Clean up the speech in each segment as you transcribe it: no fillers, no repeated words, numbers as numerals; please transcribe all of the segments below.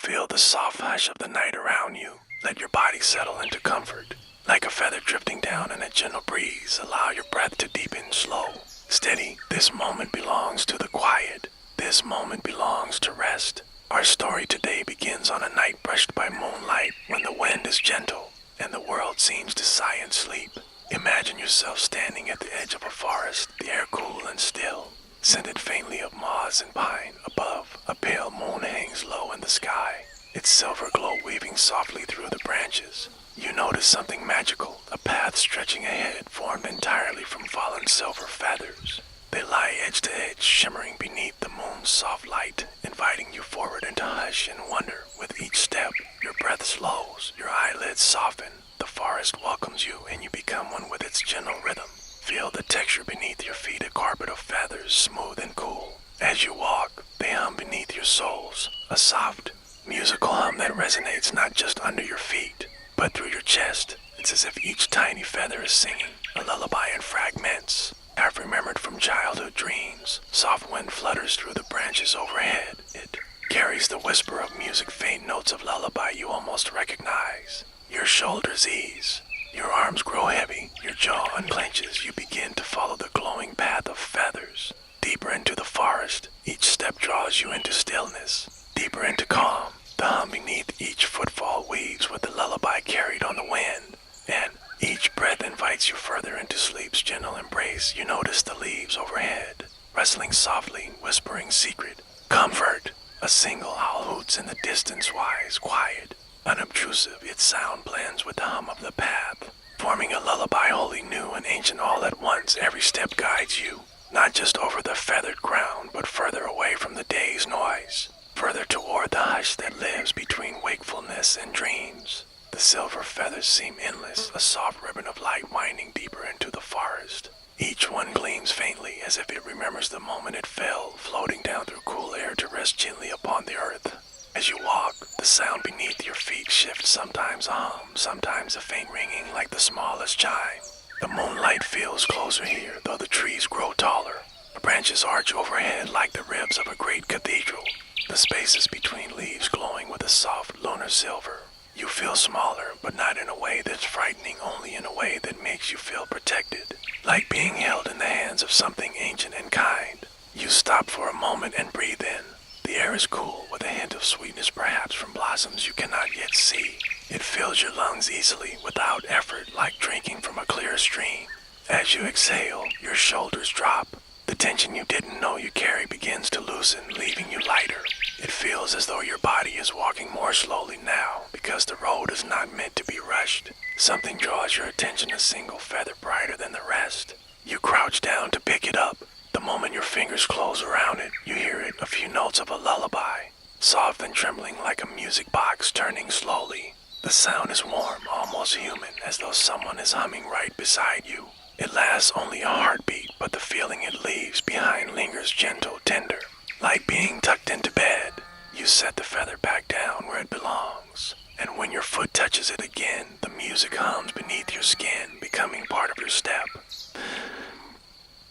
Feel the soft hush of the night around you. Let your body settle into comfort. Like a feather drifting down in a gentle breeze, allow your breath to deepen slow, steady. This moment belongs to the quiet. This moment belongs to rest. Our story today begins on a night brushed by moonlight when the wind is gentle and the world seems to sigh in sleep. Imagine yourself standing at the edge of a forest, the air cool and still, scented faintly of moss and pine. Above, a pale moon hangs low in the sky, its silver glow weaving softly through the branches. You notice something magical, a path stretching ahead, formed entirely from fallen silver feathers. They lie edge to edge, shimmering beneath the moon's soft light, inviting you forward into hush and wonder. With each step, your breath slows, your eyelids soften. The forest welcomes you, and you become one with its gentle rhythm. Feel the texture beneath your feet, a carpet of feathers, smooth and cool. As you walk, they hum beneath your soles, a soft, musical hum that resonates not just under your feet, but through your chest. It's as if each tiny feather is singing, a lullaby in fragments, half remembered from childhood dreams. Soft wind flutters through the branches overhead. It carries the whisper of music, faint notes of lullaby you almost recognize. Your shoulders ease, your arms grow heavy, your jaw unclenches. You begin to follow the glowing path of feathers, deeper into the forest. Each step draws you into stillness, deeper into calm. The hum beneath each footfall weaves with the lullaby carried on the wind, and each breath invites you further into sleep's gentle embrace. You notice the leaves overhead, rustling softly, whispering secret comfort. A single owl hoots in the distance, wise, quiet, unobtrusive. Its sound blends with the hum of the path, forming a lullaby wholly new and ancient all at once. Every step guides you, not just over the feathered ground, but further away from the day's noise, further toward the hush that lives between wakefulness and dreams. The silver feathers seem endless, a soft ribbon of light winding deeper into the forest. Each one gleams faintly, as if it remembers the moment it fell, floating down through cool air to rest gently upon the earth. As you walk, the sound beneath your feet shifts, sometimes a hum, sometimes a faint ringing like the smallest chime. The moonlight feels closer here, though the trees grow taller. The branches arch overhead like the ribs of a great cathedral, the spaces between leaves glowing with a soft lunar silver. You feel smaller, but not in a way that's frightening, only in a way that makes you feel protected, like being held in the hands of something ancient and kind. You stop for a moment and breathe in. The air is cool, with a hint of sweetness perhaps from blossoms you cannot yet see. It fills your lungs easily, without effort, like drinking from a clear stream. As you exhale, your shoulders drop. The tension you didn't know you carry begins to loosen, leaving you lighter. It feels as though your body is walking more slowly now, because the road is not meant to be rushed. Something draws your attention, a single feather brighter than the rest. You crouch down to pick it up. The moment your fingers close around it, you hear it, a few notes of a lullaby, soft and trembling like a music box turning slowly. The sound is warm, almost human, as though someone is humming right beside you. It lasts only a heartbeat, but the feeling it leaves behind lingers gentle, tender, like being tucked into bed. You set the feather back down where it belongs, and when your foot touches it again, the music hums beneath your skin, becoming part of your step.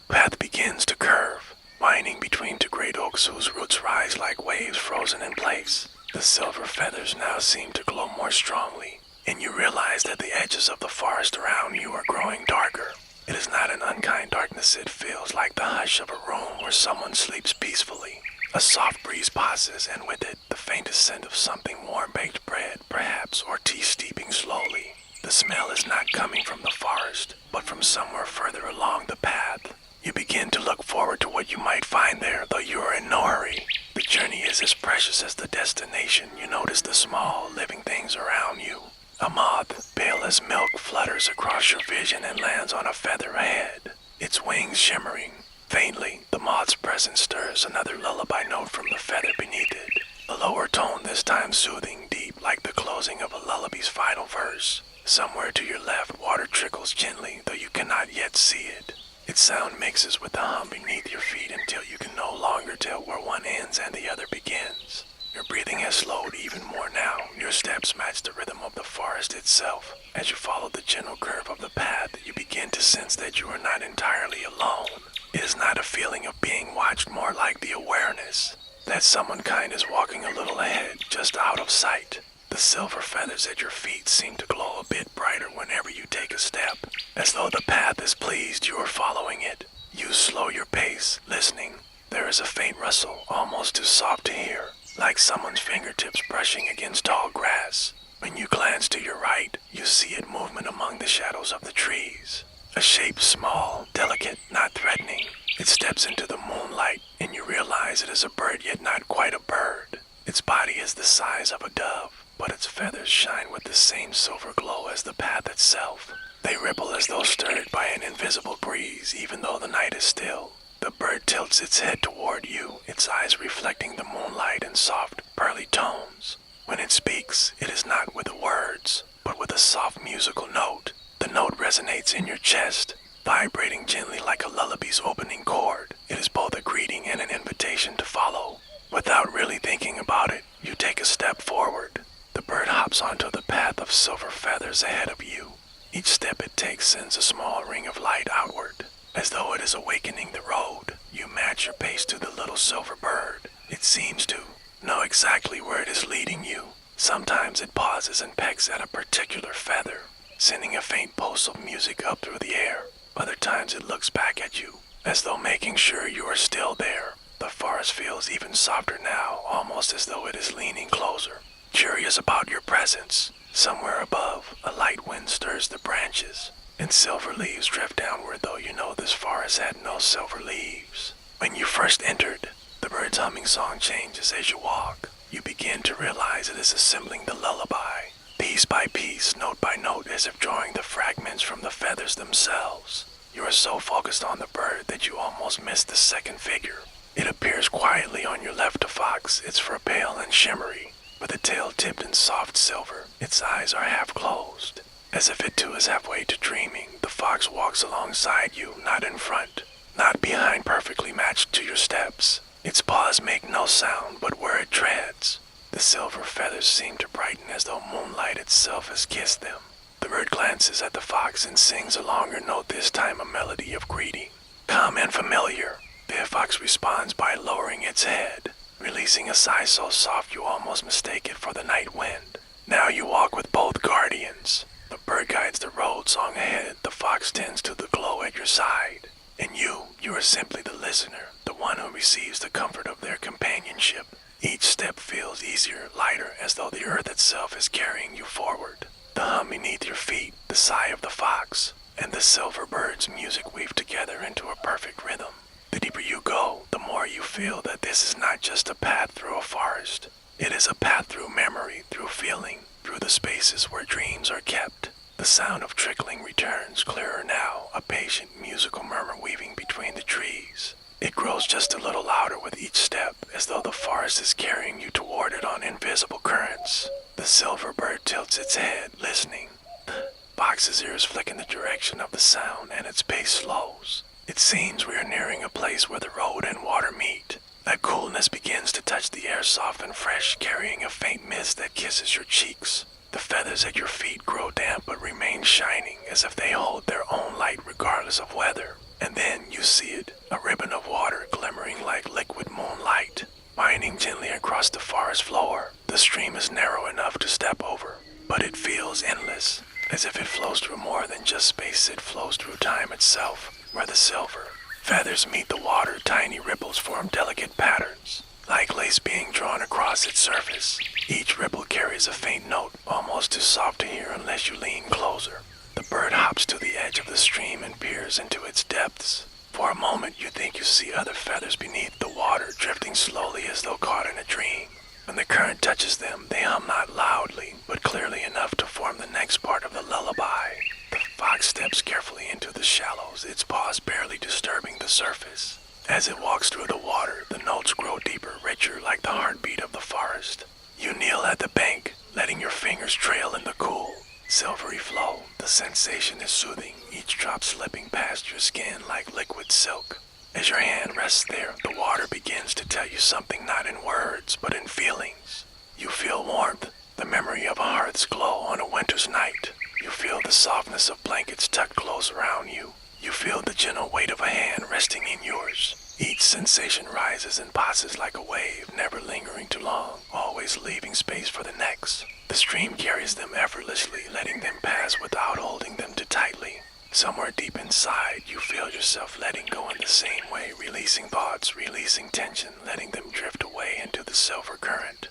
Path begins to curve, winding between two great oaks whose roots rise like waves frozen in place. The silver feathers now seem to glow more strongly, and you realize that the edges of the forest around you are growing darker. It is not an unkind darkness, it feels like the hush of a room where someone sleeps peacefully. A soft breeze passes, and with it, the faintest scent of something warm-baked bread, perhaps, or tea steeping slowly. The smell is not coming from the forest, but from somewhere further along the path. You begin to look forward to what you might find there, though you are in no hurry. The journey is as precious as the destination. You notice the small, living things around you. A moth, pale as milk, flutters across your vision and lands on a feather ahead, its wings shimmering. Faintly, the moth's presence stirs another lullaby note from the feather beneath it. A lower tone, this time soothing, deep, like the closing of a lullaby's final verse. Somewhere to your left, water trickles gently, though you cannot yet see it. Its sound mixes with the hum beneath your feet until you can no longer tell where one ends and the other begins. Your breathing has slowed even more now. Your steps match the rhythm of the forest itself. As you follow the gentle curve of the path, you begin to sense that you are not entirely alone. It is not a feeling of being watched, more like the awareness that someone kind is walking a little ahead, just just out of sight. The silver feathers at your feet seem to glow a bit brighter whenever you take a step, as though the path is pleased you are following it. You slow your pace, listening. There is a faint rustle, almost too soft to hear, like someone's fingertips brushing against tall grass. When you glance to your right, you see it movement among the shadows of the trees. A shape small, delicate, not threatening. It steps into the moonlight, and you realize it is a bird, yet not quite a bird. Its body is the size of a dove, but its feathers shine with the same silver glow as the path itself. They ripple as though stirred by an invisible breeze, even though the night is still. The bird tilts its head toward you, its eyes reflecting the moonlight in soft, pearly tones. When it speaks, it is not with the words, but with a soft musical note. The note resonates in your chest, vibrating gently like a lullaby's opening chord. It is both a greeting and an invitation to follow. Without really thinking about it, you take a step forward. The bird hops onto the path of silver feathers ahead of you. Each step it takes sends a small ring of light outward, as though it is awakening the road. You match your pace to the little silver bird. It seems to know exactly where it is leading you. Sometimes it pauses and pecks at a particular feather, sending a faint pulse of music up through the air. Other times it looks back at you, as though making sure you are still there. The forest feels even softer now, almost as though it is leaning closer, curious about your presence. Somewhere above, a light wind stirs the branches, and silver leaves drift downward, though you know this forest had no silver leaves. When you first entered, the bird's humming song changes as you walk. You begin to realize it is assembling the lullaby, piece by piece, note by note, as if drawing the fragments from the feathers themselves. You are so focused on the bird that you almost miss the second figure. It appears quietly on your left, a fox. Its fur pale and shimmery, with a tail tipped in soft silver. Its eyes are half closed, as if it too is halfway to dreaming. The fox walks alongside you, not in front, not behind, perfectly matched to your steps. Its paws make no sound but where it treads. The silver feathers seem to brighten as though moonlight itself has kissed them. The bird glances at the fox and sings a longer note, this time a melody of greeting, calm and familiar. The fox responds by lowering its head, releasing a sigh so soft you almost mistake it for the night wind. Now you walk with both guardians. The bird guides the road song ahead, the fox tends to the glow at your side. And you are simply the listener, the one who receives the comfort of their companionship. Each step feels easier, lighter, as though the earth itself is carrying you forward. The hum beneath your feet, the sigh of the fox, and the silver bird's music weave together into a perfect rhythm. The deeper you go, the more you feel that this is not just a path through a forest. It is a path through memory, through feeling, through the spaces where dreams are kept. The sound of trickling returns, clearer now, a patient musical murmur weaving between the trees. It grows just a little louder with each step, as though the forest is carrying you toward it on invisible currents. The silver bird tilts its head, listening. The fox's ears flick in the direction of the sound, and its pace slows. It seems we are nearing a place where the road and water meet. A coolness begins to touch the air, soft and fresh, carrying a faint mist that kisses your cheeks. The feathers at your feet grow damp but remain shining, as if they hold their own light regardless of weather. And then you see it, a ribbon of water glimmering like liquid moonlight, winding gently across the forest floor. The stream is narrow enough to step over, but it feels endless, as if it flows through more than just space. It flows through time itself, where the silver feathers meet the water. Tiny ripples form delicate patterns, like lace being drawn across its surface. Each ripple carries a faint note, almost too soft to hear unless you lean closer. The bird hops to the edge of the stream and peers into its depths. For a moment you think you see other feathers beneath the water, drifting slowly as though caught in a dream. When the current touches them, they hum not loudly, but clearly enough to form the next part of the lullaby. The fox steps carefully into the shallows, its paws barely disturbing the surface. As it walks through the water, the notes grow deeper, richer, like the heartbeat of the forest. You kneel at the bank, letting your fingers trail in the cool, silvery flow. The sensation is soothing, each drop slipping past your skin like liquid silk. As your hand rests there, the water begins to tell you something, not in words, but in feelings. You feel warmth, the memory of a hearth's glow on a winter's night. You feel the softness of blankets tucked close around you. You feel the gentle weight of a hand resting in yours. Each sensation rises and passes like a wave, never lingering too long, always always leaving space for the next. The stream carries them effortlessly, letting them pass without holding them too tightly. Somewhere deep inside, you feel yourself letting go in the same way, releasing thoughts, releasing tension, letting them drift away into the silver current.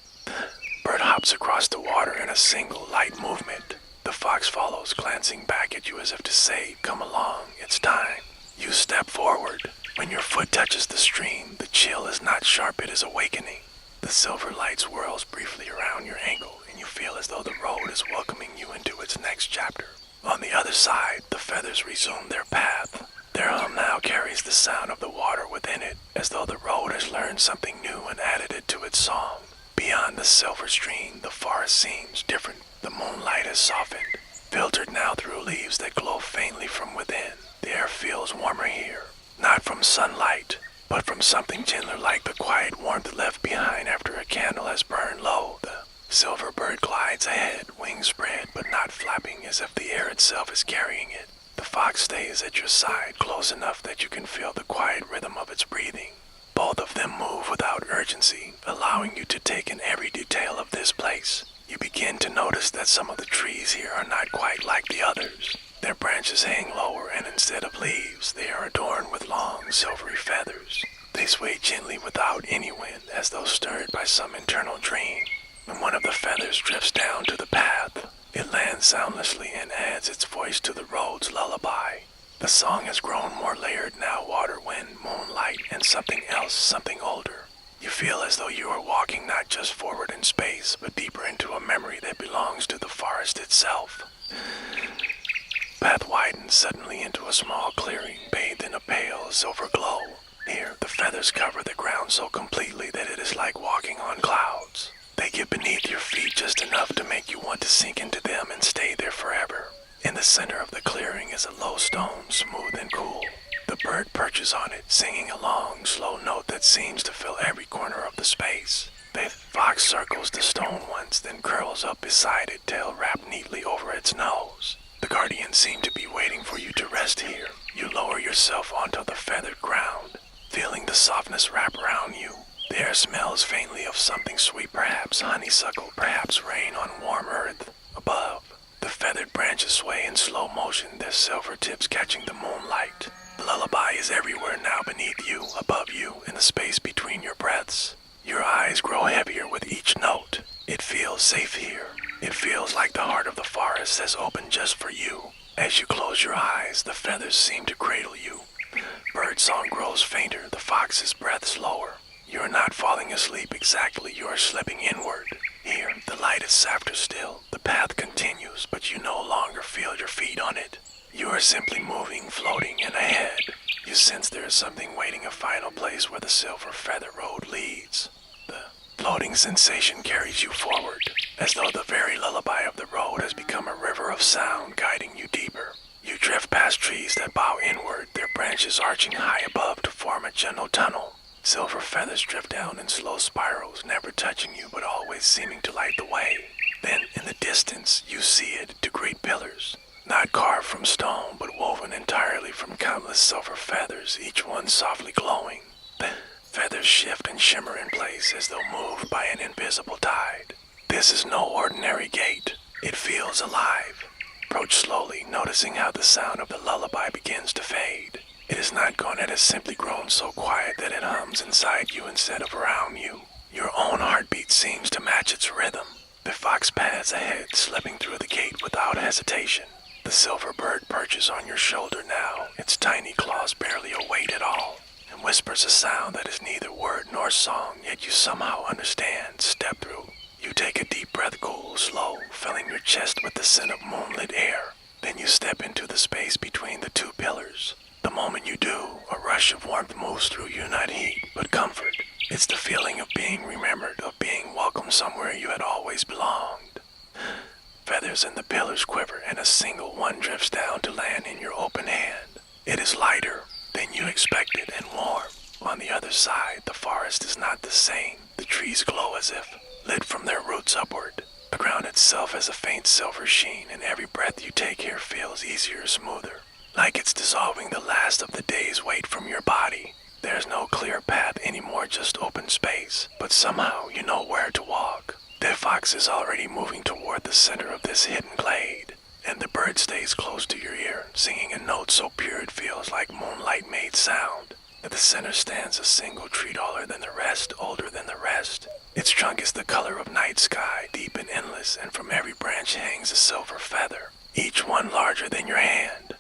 Bird hops across the water in a single light movement. The fox follows, glancing back at you as if to say, "Come along, it's time." You step forward. When your foot touches the stream, the chill is not sharp, it is awakening. The silver light swirls briefly around your ankle, and you feel as though the road is welcoming you into its next chapter. On the other side, the feathers resume their path. Their hum now carries the sound of the water within it, as though the road has learned something new and added it to its song. Beyond the silver stream, the forest seems different. The moonlight has softened, filtered now through leaves that glow faintly from within. The air feels warmer here, not from sunlight, but from something gentler, like the quiet warmth left behind after a candle has burned low. The silver bird glides ahead, wings spread but not flapping, as if the air itself is carrying it. The fox stays at your side, close enough that you can feel the quiet rhythm of its breathing. Both of them move without urgency, allowing you to take in every detail of this place. You begin to notice that some of the trees here are not quite like the others. Their branches hang lower, and instead of leaves, they are adorned with long, silvery feathers. They sway gently without any wind, as though stirred by some internal dream. When one of the feathers drifts down to the path, it lands soundlessly and adds its voice to the road's lullaby. The song has grown more layered now, water, wind, moonlight, and something else, something older. You feel as though you are walking not just forward in space, but deeper into a memory that belongs to the forest itself. Path widens suddenly into a small clearing, bathed in a pale silver glow. Here, the feathers cover the ground so completely that it is like walking on clouds. They get beneath your feet just enough to make you want to sink into them and stay there forever. In the center of the clearing is a low stone, smooth and cool. The bird perches on it, singing a long, slow note that seems to fill every corner of the space. The fox circles the stone once, then curls up beside it, tail wrapped neatly over its nose. The guardians seem to be waiting for you to rest here. You lower yourself onto the feathered ground, feeling the softness wrap around you. The air smells faintly of something sweet, perhaps honeysuckle, perhaps rain on warm earth. Above, the feathered branches sway in slow motion, their silver tips catching the moonlight. The lullaby is everywhere now, beneath you, above you, in the space between your breaths. Your eyes grow heavier with each note. It feels safe here. It feels like the heart of the forest has opened just for you. As you close your eyes, the feathers seem to cradle you. Birdsong grows fainter, the fox's breath slower. You are not falling asleep exactly, you are slipping inward. Here, the light is softer still. The path continues, but you no longer feel your feet on it. You are simply moving, floating, and ahead. You sense there is something waiting, a final place where the silver feather road leads. The floating sensation carries you forward, as though the very lullaby of the road has become a river of sound guiding you deeper. You drift past trees that bow inward, their branches arching high above to form a gentle tunnel. Silver feathers drift down in slow spirals, never touching you but always seeming to light the way. Then, in the distance, you see it, two great pillars, not carved from stone but woven entirely from countless silver feathers, each one softly glowing. The feathers shift and shimmer in place as though moved by an invisible tide. This is no ordinary gate. It feels alive. Approach slowly, noticing how the sound of the lullaby begins to fade. It is not gone, it has simply grown so quiet that it hums inside you instead of around you. Your own heartbeat seems to match its rhythm. The fox pads ahead, slipping through the gate without hesitation. The silver bird perches on your shoulder now, its tiny claws barely a weight at all, and whispers a sound that is neither word nor song, yet you somehow understand. Step through. You take a deep breath, cool, slow, filling your chest with the scent of moonlit air. Then you step into the space between the two pillars. The moment you do, a rush of warmth moves through you, not heat, but comfort. It's the feeling of being remembered, of being welcome somewhere you had always belonged. Feathers in the pillars quiver, and a single one drifts down to land in your open hand. It is lighter than you expected and warm. On the other side, the forest is not the same. The trees glow as if lit from their roots upward. The ground itself has a faint silver sheen, and every breath you take here feels easier, smoother. Like it's dissolving the last of the day's weight from your body. There's no clear path anymore, just open space. But somehow you know where to walk. The fox is already moving toward the center of this hidden glade, and the bird stays close to your ear, singing a note so pure it feels like moonlight made sound. At the center stands a single tree taller than the rest, older than the rest. Its trunk is the color of night sky, deep and endless, and from every branch hangs a silver feather, each one larger than your hand.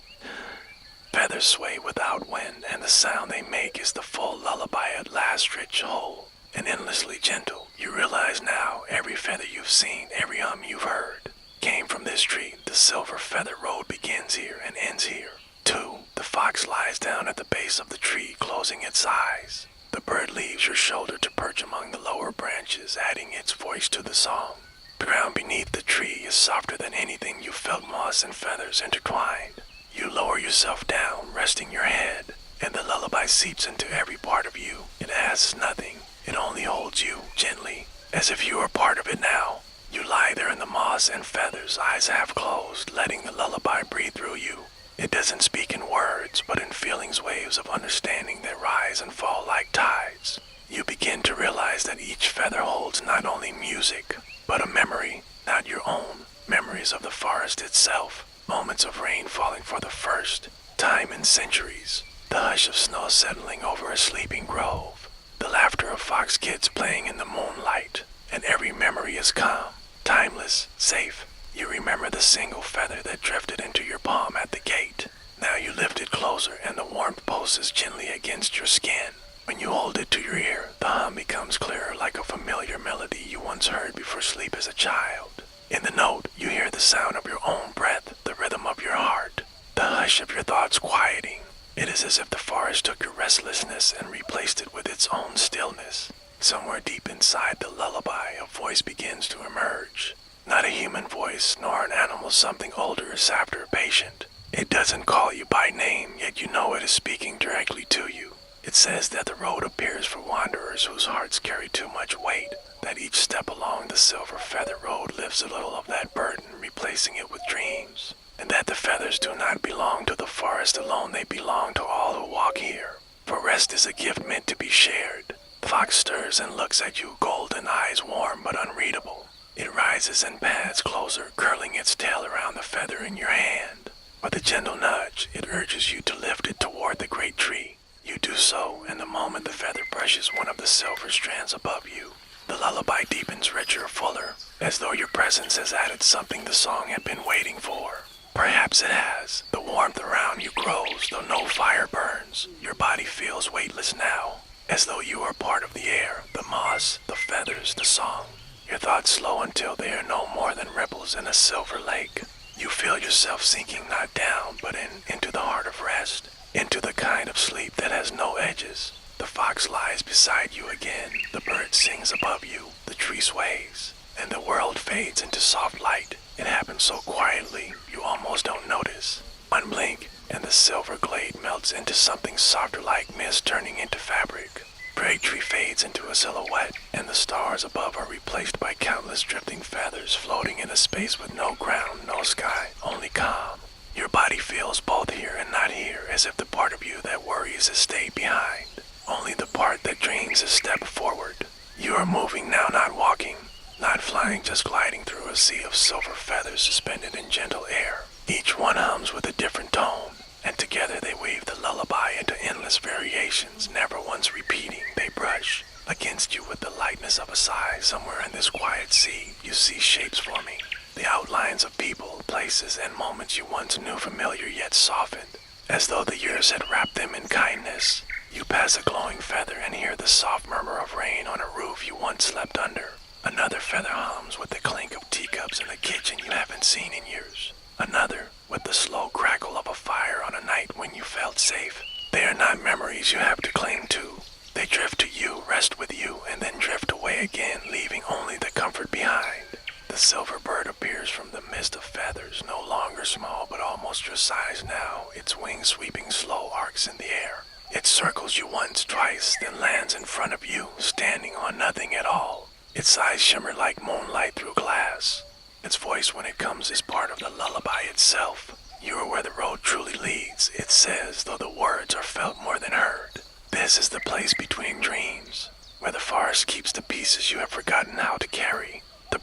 Feathers sway without wind, and the sound they make is the full lullaby at last, rich, whole, and endlessly gentle. You realize now every feather you've seen, every hum you've heard, came from this tree. The silver feather road begins here and ends here. 2. The fox lies down at the base of the tree, closing its eyes. The bird leaves your shoulder to perch among the lower branches, adding its voice to the song. The ground beneath the tree is softer than anything you've felt, moss and feathers intertwined. You lower yourself down, resting your head, and the lullaby seeps into every part of you. It asks nothing. It only holds you gently, as if you are part of it now. You lie there in the moss and feathers, eyes half closed, letting the lullaby breathe through you. It doesn't speak in words, but in feelings, waves of understanding that rise and fall like tides. You begin to realize that each feather holds not only music, but a memory, not your own, memories of the forest itself. Moments of rain falling for the first time in centuries, the hush of snow settling over a sleeping grove, the laughter of fox kids playing in the moonlight, and every memory is calm, timeless, safe. You remember the single feather that drifted into your palm at the gate. Now you lift it closer and the warmth pulses gently against your skin. When you hold it to your ear, the hum becomes clearer like a familiar melody you once heard before sleep as a child. In the note, you hear the sound of your own breath, the rhythm of your heart, the hush of your thoughts quieting. It is as if the forest took your restlessness and replaced it with its own stillness. Somewhere deep inside the lullaby, a voice begins to emerge. Not a human voice, nor an animal, something older, softer, patient. It doesn't call you by name, yet you know it is speaking directly to you. It says that the road appears for wanderers whose hearts carry too much weight, that each step along the silver feather road lifts a little of that burden, replacing it with dreams, and that the feathers do not belong to the forest alone, they belong to all who walk here. For rest is a gift meant to be shared. The fox stirs and looks at you, golden eyes warm but unreadable. It rises and pads closer, curling its tail around the feather in your hand. With a gentle nudge, it urges you to lift it toward the great tree. You do so, and the moment the feather brushes one of the silver strands above you, the lullaby deepens richer, fuller, as though your presence has added something the song had been waiting for. Perhaps it has. The warmth around you grows, though no fire burns. Your body feels weightless now, as though you are part of the air, the moss, the feathers, the song. Your thoughts slow until they are no more than ripples in a silver lake. You feel yourself sinking not down, but into the heart of rest, into the kind of sleep that has no edges. The fox lies beside you again, the bird sings above you, the tree sways, and the world fades into soft light. It happens so quietly, you almost don't notice. One blink, and the silver glade melts into something softer like mist turning into fabric. Braintree fades into a silhouette, and the stars above are replaced by countless drifting feathers floating in a space with no ground, no sky, only calm. Your body feels both here and not here, as if the part of you that worries has stayed behind. Only the part that dreams has stepped forward. You are moving now, not walking, not flying, just gliding through a sea of silver feathers suspended in gentle air. Each one hums with a different tone, and together they weave the lullaby into endless variations, never once repeating. They brush against you with the lightness of a sigh. Somewhere in this quiet sea, you see shapes forming, the outlines of people, places, and moments you once knew familiar yet softened, as though the years had wrapped them in kindness. You pass a glowing feather and hear the soft murmur of rain on a roof you once slept under. Another feather hums with the clink of teacups in the kitchen you haven't seen in years. Another with the slow crackle of a fire on a night when you felt safe. They are not memories you have to cling to. They drift to you, rest with you, and then drift away again, leaving only the comfort behind. The silver bird appears from the mist of feathers, no longer small but almost your size now, its wings sweeping slow arcs in the air. It circles you once, twice, then lands in front of you, standing on nothing at all. Its eyes shimmer like moonlight through glass. Its voice when it comes is part of the lullaby itself. You are where the road truly leads, it says, though the words are felt more than heard. This is the place between dreams, where the forest keeps the pieces you have forgotten how to carry. The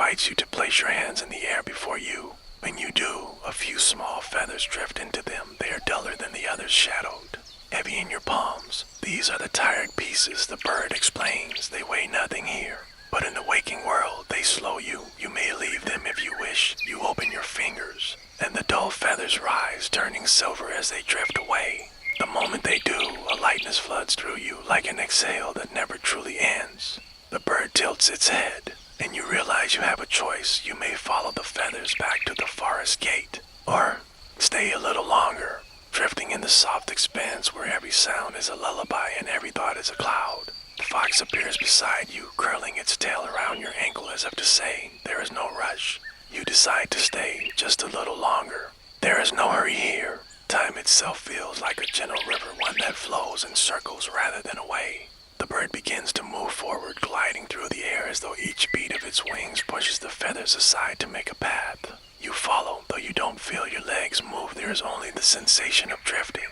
invites you to place your hands in the air before you. When you do, a few small feathers drift into them. They are duller than the others, shadowed, heavy in your palms. These are the tired pieces, the bird explains. They weigh nothing here, but in the waking world, they slow you. You may leave them if you wish. You open your fingers, and the dull feathers rise, turning silver as they drift away. The moment they do, a lightness floods through you like an exhale that never truly ends. The bird tilts its head, and you realize you have a choice. You may follow the feathers back to the forest gate, or stay a little longer, drifting in the soft expanse where every sound is a lullaby and every thought is a cloud. The fox appears beside you, curling its tail around your ankle as if to say, there is no rush. You decide to stay just a little longer. There is no hurry here. Time itself feels like a gentle river, one that flows in circles rather than away. The bird begins to move forward, gliding through the air as though each beat of its wings pushes the feathers aside to make a path. You follow, though you don't feel your legs move. There is only the sensation of drifting.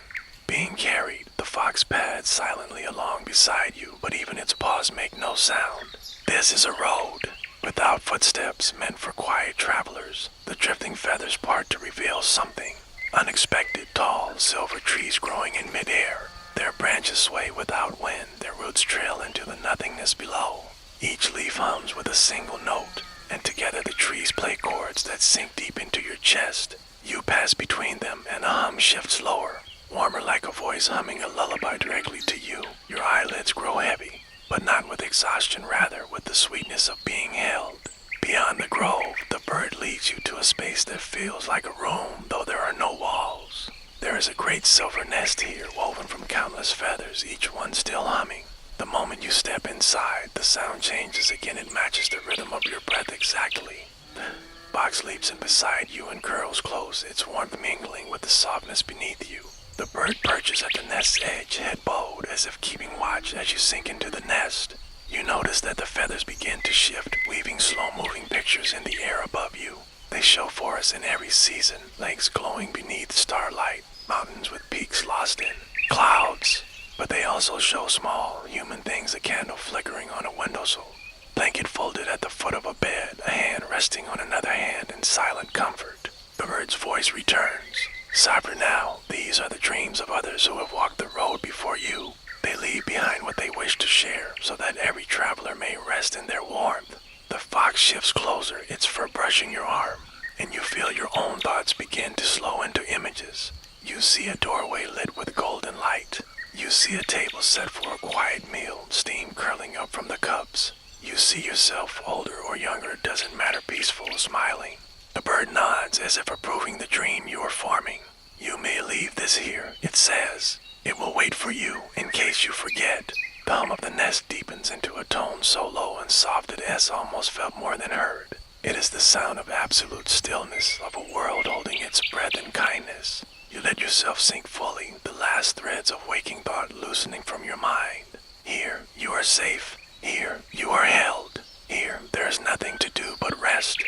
Being carried, the fox pads silently along beside you, but even its paws make no sound. This is a road, without footsteps, meant for quiet travelers. The drifting feathers part to reveal something unexpected. Tall, silver trees growing in midair. Their branches sway without wind, their roots trail into the nothingness below. Each leaf hums with a single note, and together the trees play chords that sink deep into your chest. You pass between them, and a hum shifts lower, warmer like a voice humming a lullaby directly to you. Your eyelids grow heavy, but not with exhaustion, rather with the sweetness of being held. Beyond the grove, the bird leads you to a space that feels like a room, though there are no walls. There is a great silver nest here, woven from countless feathers, each one still humming. The moment you step inside, the sound changes again. It matches the rhythm of your breath exactly. Fox leaps in beside you and curls close, its warmth mingling with the softness beneath you. The bird perches at the nest's edge, head bowed, as if keeping watch as you sink into the nest. You notice that the feathers begin to shift, weaving slow-moving pictures in the air above you. They show forests in every season, lakes glowing beneath starlight, mountains with peaks lost in clouds. But they also show small, human things, a candle flickering on a windowsill, blanket folded at the foot of a bed, a hand resting on another hand in silent comfort. The bird's voice returns. Sabra now, these are the dreams of others who have walked the road before you. They leave behind what they wish to share, so that every traveler may rest in their warmth. The fox shifts closer, its fur brushing your arm, and you feel your own thoughts begin to slow into images. You see a doorway lit with golden light. You see a table set for a quiet meal, steam curling up from the cups. You see yourself, older or younger, doesn't matter, peaceful, smiling. The bird nods as if approving the dream you are forming. You may leave this here, it says. It will wait for you in case you forget. The hum of the nest deepens into a tone so low and soft that S almost felt more than heard. It is the sound of absolute stillness, of a world holding its breath in kindness. You let yourself sink fully, the last threads of waking thought loosening from your mind. Here, you are safe. Here, you are held. Here, there is nothing to do but rest.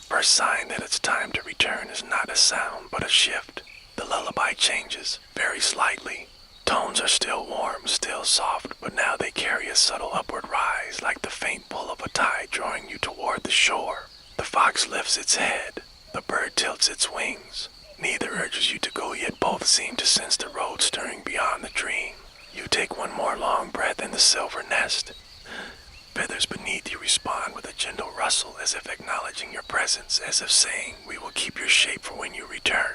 First sign that it's time to return is not a sound, but a shift. The lullaby changes, very slightly. Tones are still warm, still soft, but now they carry a subtle upward rise, like the faint pull of a tide drawing you toward the shore. The fox lifts its head. The bird tilts its wings. Neither urges you to go, yet both seem to sense the road stirring beyond the dream. You take one more long breath in the silver nest. Feathers beneath you respond with a gentle rustle, as if acknowledging your presence, as if saying, we will keep your shape for when you return.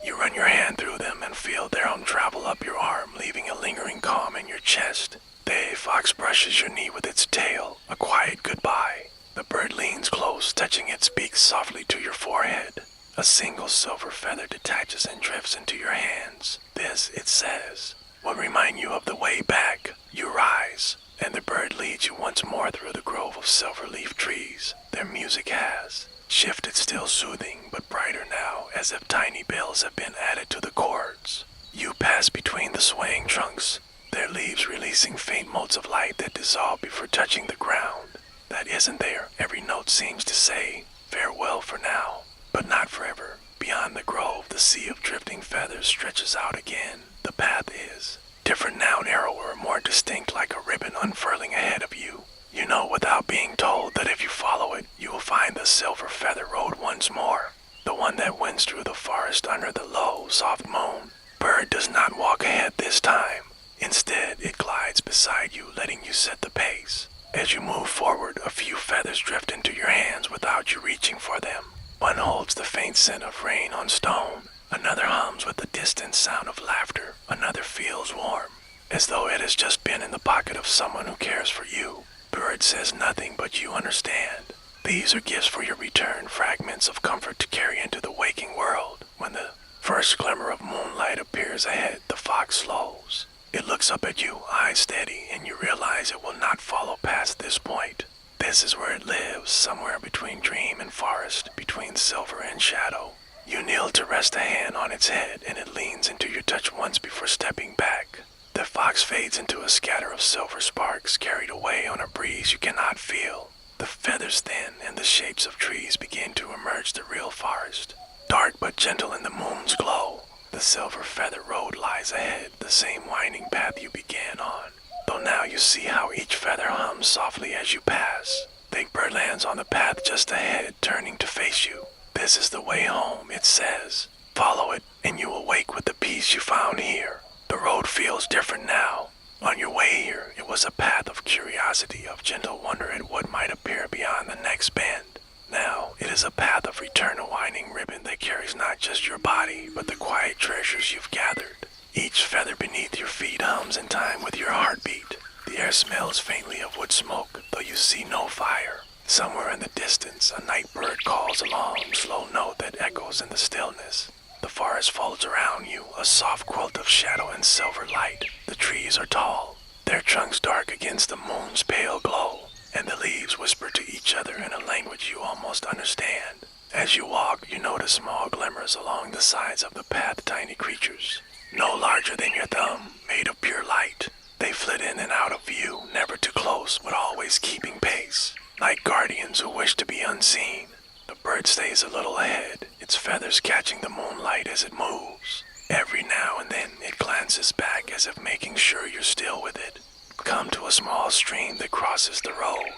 You run your hand through them and feel their own travel up your arm, leaving a lingering calm in your chest. The fox brushes your knee with its tail, a quiet goodbye. The bird leans close, touching its beak softly to your forehead. A single silver feather detaches and drifts into your hands. This, it says, will remind you of the way back. You rise, and the bird leads you once more through the grove of silver leaf trees. Their music has shifted, still soothing, but brighter now, as if tiny bells have been added to the chords. You pass between the swaying trunks, their leaves releasing faint motes of light that dissolve before touching the ground. That isn't there. Every note seems to say, farewell for now, but not forever. Beyond the grove, the sea of drifting feathers stretches out again. The path is different now, narrower, more distinct, like a ribbon unfurling ahead of you. You know without being told that if you follow it, you will find the silver feather road once more, the one that winds through the forest under the low, soft moon. Bird does not walk ahead this time. Instead, it glides beside you, letting you set the pace. As you move forward, a few feathers drift into your hands without you reaching for them. One holds the faint scent of rain on stone. Another hums with the distant sound of laughter. Another feels warm, as though it has just been in the pocket of someone who cares for you. Bird says nothing, but you understand. These are gifts for your return, fragments of comfort to carry into the waking world. When the first glimmer of moonlight appears ahead, the fox slows. It looks up at you, eyes steady, and you realize it will not follow past this point. This is where it lives, somewhere between dream and forest, between silver and shadow. You kneel to rest a hand on its head, and it leans into your touch once before stepping back. The fox fades into a scatter of silver sparks, carried away on a breeze you cannot feel. The feathers thin, and the shapes of trees begin to emerge the real forest. Dark but gentle in the moon's glow, the silver feather road lies ahead, the same winding path you began on. Though now you see how each feather hums softly as you pass. Think Bird lands on the path just ahead, turning to face you. This is the way home, it says. Follow it, and you will wake with the peace you found here. The road feels different now. On your way here, it was a path of curiosity, of gentle wonder at what might appear beyond the next bend. Now, it is a path of return, a winding ribbon that carries not just your body, but the quiet treasures you've gathered. Each feather beneath your feet hums in time with your heartbeat. The air smells faintly of wood smoke, though you see no fire. Somewhere in the distance, a night bird calls a long, slow note that echoes in the stillness. The forest folds around you, a soft quilt of shadow and silver light. The trees are tall, their trunks dark against the moon's pale glow, and the leaves whisper to each other in a language you almost understand. As you walk, you notice small glimmers along the sides of the path, tiny creatures, no larger than your thumb, made of pure light. They flit in and out of view, never too close, but always keeping pace, like guardians who wish to be unseen. The bird stays a little ahead, its feathers catching the moonlight as it moves. Every now and then, it glances back as if making sure you're still with it. Come to a small stream that crosses the road.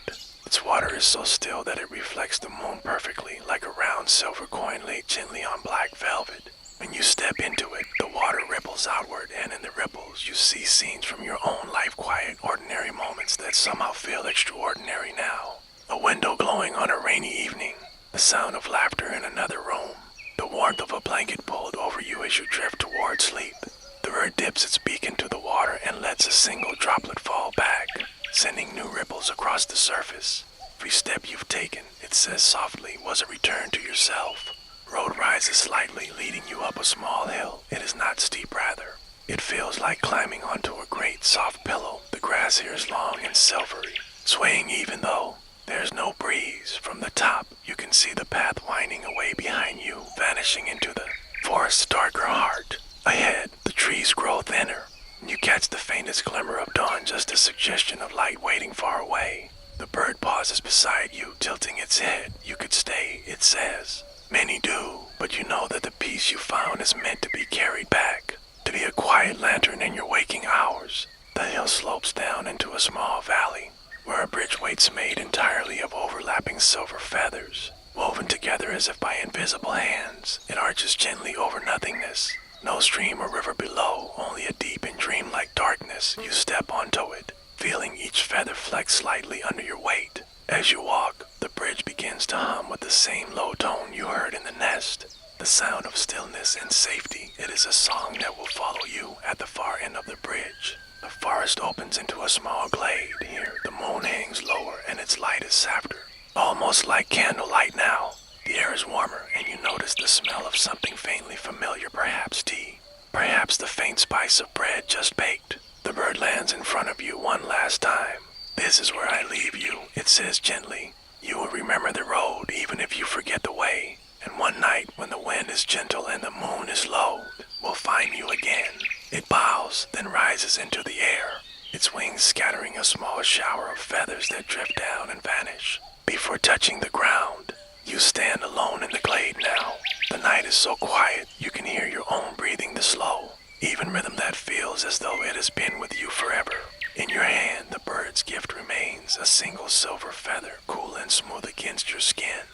Its water is so still that it reflects the moon perfectly, like a round silver coin laid gently on black velvet. When you step into it, the water ripples outward, and in the ripples, you see scenes from your own life, quiet, ordinary moments that somehow feel extraordinary now. A window glowing on a rainy evening, the sound of laughter in another room, the warmth of a blanket pulled over you as you drift toward sleep. The bird dips its beak into the water and lets a single droplet fall back, sending new ripples across the surface. Every step you've taken, it says softly, was a return to yourself. Road rises slightly, leading you up a small hill. It is not steep, rather. It feels like climbing onto a great soft pillow. The grass here is long and silvery, swaying even though there's no breeze. From the top, you can see the path winding away behind you, vanishing into the forest's darker heart. Ahead, the trees grow thinner, and you catch the faintest glimmer of dawn, just a suggestion of light waiting far away. The bird pauses beside you, tilting its head. You could stay, it says. Many do, but you know that the peace you found is meant to be carried back, to be a quiet lantern in your waking hours. The hill slopes down into a small valley, where a bridge waits made entirely of overlapping silver feathers. Woven together as if by invisible hands, it arches gently over nothingness. No stream or river below, only a deep and dreamlike darkness. You step onto it, feeling each feather flex slightly under your weight. As you walk, the bridge begins to hum with the same low tone you heard in the nest. The sound of stillness and safety. It is a song that will follow you at the far end of the bridge. The forest opens into a small glade. Here, the moon hangs lower and its light is softer, almost like candlelight now. The air is warmer and you notice the smell of something faintly familiar, perhaps tea. Perhaps the faint spice of bread just baked. The bird lands in front of you one last time. This is where I leave you, it says gently. You will remember the road even if you forget the way. And one night when the wind is gentle and the moon is low, we'll find you again. It bows, then rises into the air, its wings scattering a small shower of feathers that drift down and vanish. Before touching the ground, you stand alone in the glade now. The night is so quiet you can hear your own breathing, the slow, even rhythm that feels as though it has been with you forever. In your hand, the bird's gift remains, a single silver feather, cool and smooth against your skin.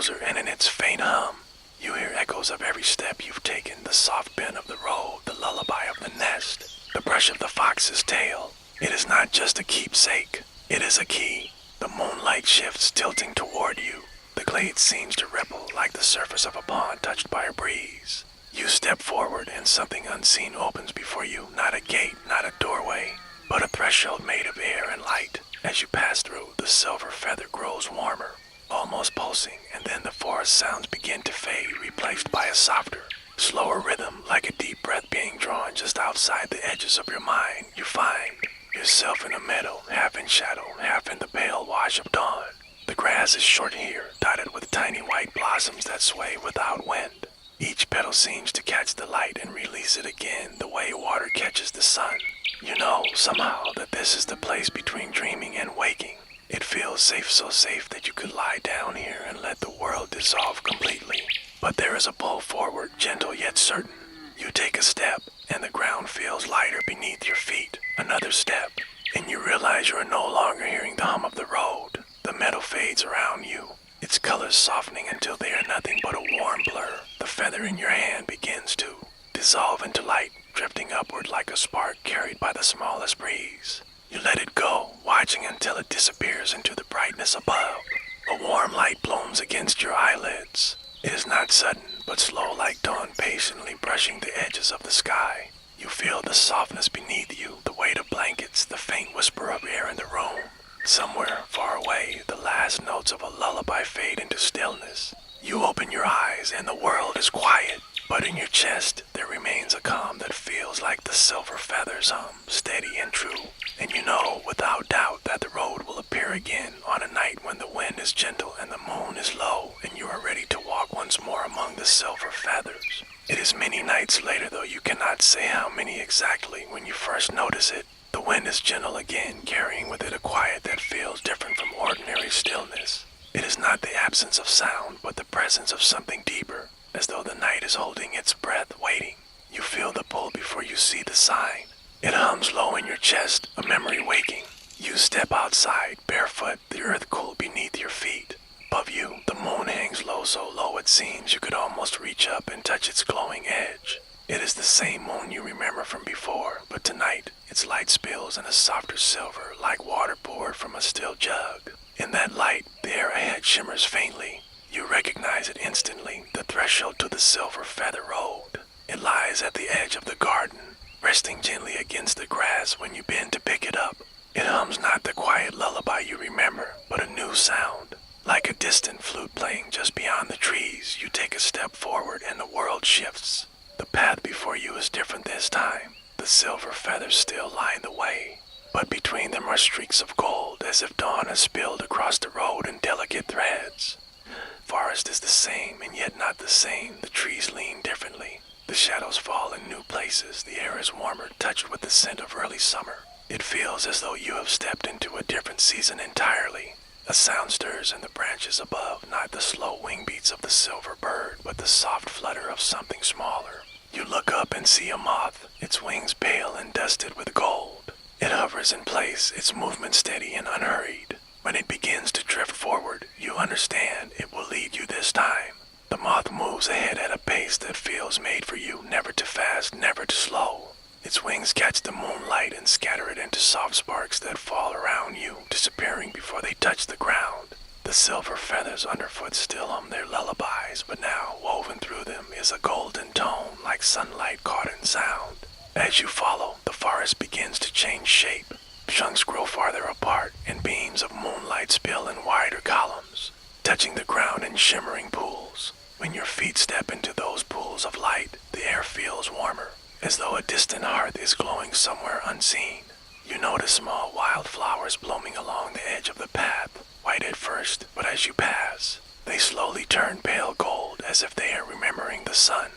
closer, and in its faint hum, you hear echoes of every step you've taken, the soft bend of the road, the lullaby of the nest, the brush of the fox's tail. It is not just a keepsake, it is a key. The moonlight shifts, tilting toward you. The glade seems to ripple like the surface of a pond touched by a breeze. You step forward and something unseen opens before you, not a gate, not a doorway, but a threshold made of air and light. As you pass through, the silver feather grows warmer, almost pulsing, and then the forest sounds begin to fade, replaced by a softer, slower rhythm, like a deep breath being drawn just outside the edges of your mind. You find yourself in a meadow, half in shadow, half in the pale wash of dawn. The grass is short here, dotted with tiny white blossoms that sway without wind. Each petal seems to catch the light and release it again, the way water catches the sun. You know, somehow, that this is the place between dreaming and waking. It feels safe, so safe that you could lie down here and let the world dissolve completely. But there is a pull forward, gentle yet certain. You take a step, and the ground feels lighter beneath your feet. Another step, and you realize you are no longer hearing the hum of the road. The meadow fades around you, its colors softening until they are nothing but a warm blur. The feather in your hand begins to dissolve into light, drifting upward like a spark carried by the smallest breeze. You let it go, watching until it disappears into the brightness above. A warm light blooms against your eyelids. It is not sudden, but slow like dawn patiently brushing the edges of the sky. You feel the softness beneath you, the weight of blankets, the faint whisper of air in the room. Somewhere far away, the last notes of a lullaby fade into stillness. You open your eyes and the world is quiet, but in your chest there remains a calm that feels like the silver feathers hum, steady and true. And you know without doubt that the road will appear again on a night when the wind is gentle and the moon is low, and you are ready to walk once more among the silver feathers. It is many nights later, though you cannot say how many exactly, when you first notice it. The wind is gentle again, carrying with it a quiet that feels different from ordinary stillness. It is not the absence of sound, but the presence of something deeper, as though the night is holding its breath, waiting. You feel the pull before you see the sign. It hums low in your chest, a memory waking. You step outside, barefoot, the earth cool beneath your feet. Above you, the moon hangs low, so low it seems you could almost reach up and touch its glowing edge. It is the same moon you remember from before, but tonight, its light spills in a softer silver, like water poured from a still jug. In that light, the air ahead shimmers faintly. You recognize it instantly, the threshold to the silver feather road. It lies at the edge of the garden, resting gently against the grass when you bend to pick it up. It hums not the quiet lullaby you remember, but a new sound. Like a distant flute playing just beyond the trees, you take a step forward and the world shifts. The path before you is different this time. The silver feathers still line the way, but between them are streaks of gold, as if dawn has spilled across the road in delicate threads. Forest is the same, and yet not the same. The trees lean differently. The shadows fall in new places. The air is warmer, touched with the scent of early summer. It feels as though you have stepped into a different season entirely. A sound stirs in the branches above, not the slow wing beats of the silver bird, but the soft flutter of something smaller. You look up and see a moth, its wings pale and dusted with gold. It hovers in place, its movement steady and unhurried. When it begins to drift forward, you understand it will lead you this time. The moth moves ahead at a pace that feels made for you, never too fast, never too slow. Its wings catch the moonlight and scatter it into soft sparks that fall around you, disappearing before they touch the ground. The silver feathers underfoot still hum their lullabies, but now, woven through them, is a golden tone like sunlight caught in sound. As you follow, the forest begins to change shape. Chunks grow farther apart, and beams of moonlight spill in wider columns, touching the ground in shimmering pools. When your feet step into those pools of light, the air feels warmer, as though a distant hearth is glowing somewhere unseen. You notice small wildflowers blooming along the edge of the path, white at first, but as you pass, they slowly turn pale gold as if they are remembering the sun.